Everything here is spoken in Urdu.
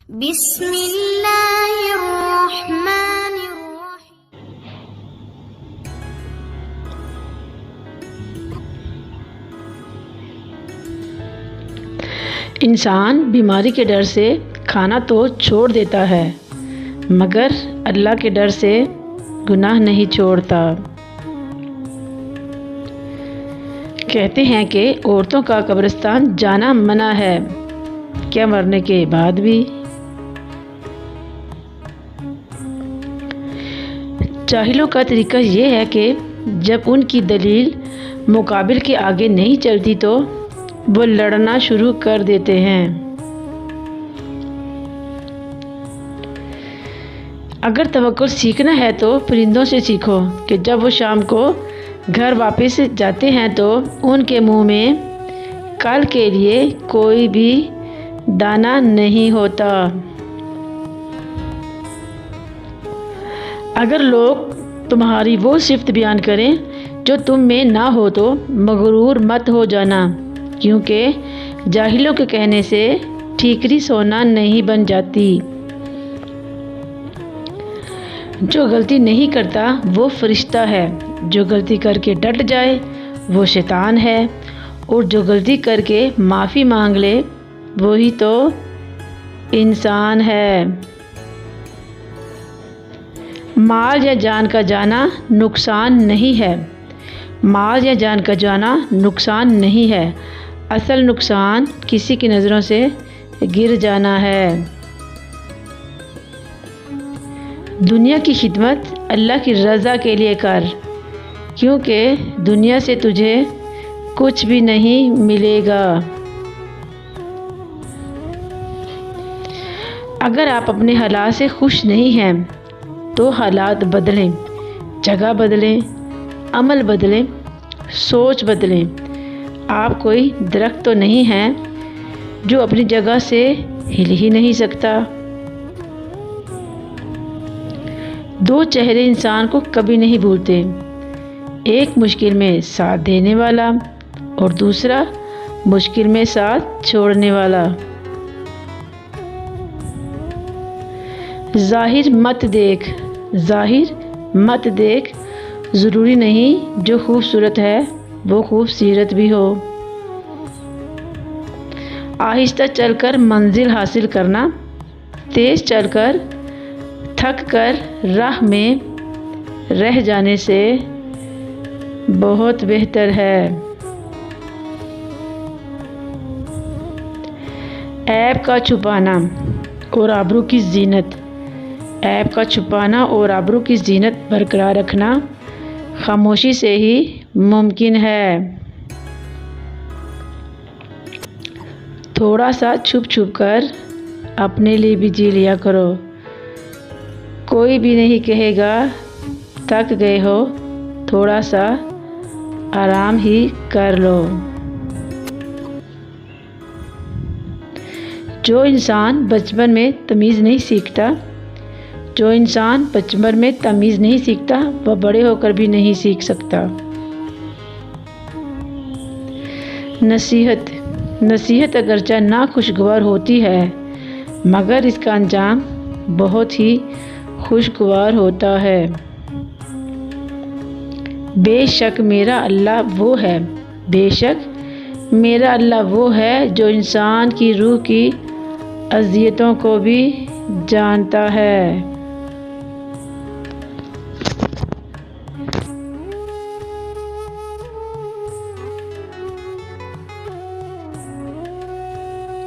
بسم اللہ الرحمن الرحیم۔ انسان بیماری کے ڈر سے کھانا تو چھوڑ دیتا ہے مگر اللہ کے ڈر سے گناہ نہیں چھوڑتا۔ کہتے ہیں کہ عورتوں کا قبرستان جانا منع ہے، کیا مرنے کے بعد بھی؟ جاہلوں کا طریقہ یہ ہے کہ جب ان کی دلیل مقابل کے آگے نہیں چلتی تو وہ لڑنا شروع کر دیتے ہیں۔ اگر توکل سیکھنا ہے تو پرندوں سے سیکھو کہ جب وہ شام کو گھر واپس جاتے ہیں تو ان کے منہ میں کل کے لیے کوئی بھی دانہ نہیں ہوتا۔ اگر لوگ تمہاری وہ صفت بیان کریں جو تم میں نہ ہو تو مغرور مت ہو جانا، کیونکہ جاہلوں کے کہنے سے ٹھیکری سونا نہیں بن جاتی۔ جو غلطی نہیں کرتا وہ فرشتہ ہے، جو غلطی کر کے ڈٹ جائے وہ شیطان ہے، اور جو غلطی کر کے معافی مانگ لے وہی تو انسان ہے۔ مال یا جان کا جانا نقصان نہیں ہے، مال یا جان کا جانا نقصان نہیں ہے، اصل نقصان کسی کی نظروں سے گر جانا ہے۔ دنیا کی خدمت اللہ کی رضا کے لیے کر، کیونکہ دنیا سے تجھے کچھ بھی نہیں ملے گا۔ اگر آپ اپنے حالات سے خوش نہیں ہیں تو حالات بدلیں، جگہ بدلیں، عمل بدلیں، سوچ بدلیں۔ آپ کوئی درخت تو نہیں ہیں جو اپنی جگہ سے ہل ہی نہیں سکتا۔ دو چہرے انسان کو کبھی نہیں بھولتے، ایک مشکل میں ساتھ دینے والا اور دوسرا مشکل میں ساتھ چھوڑنے والا۔ ظاہر مت دیکھ، ظاہر مت دیکھ، ضروری نہیں جو خوبصورت ہے وہ خوبصیرت بھی ہو۔ آہستہ چل کر منزل حاصل کرنا تیز چل کر تھک کر راہ میں رہ جانے سے بہت بہتر ہے۔ عیب کا چھپانا اور آبرو کی زینت، عیب کا چھپانا اور آبرو کی زینت برقرار رکھنا خاموشی سے ہی ممکن ہے۔ تھوڑا سا چھپ چھپ کر اپنے لیے بھی جی لیا کرو، کوئی بھی نہیں کہے گا تھک گئے ہو، تھوڑا سا آرام ہی کر لو۔ جو انسان بچپن میں تمیز نہیں سیکھتا، جو انسان بچپن میں تمیز نہیں سیکھتا وہ بڑے ہو کر بھی نہیں سیکھ سکتا۔ نصیحت، نصیحت اگرچہ ناخوشگوار ہوتی ہے مگر اس کا انجام بہت ہی خوشگوار ہوتا ہے۔ بے شک میرا اللہ وہ ہے، بے شک میرا اللہ وہ ہے جو انسان کی روح کی اذیتوں کو بھی جانتا ہے۔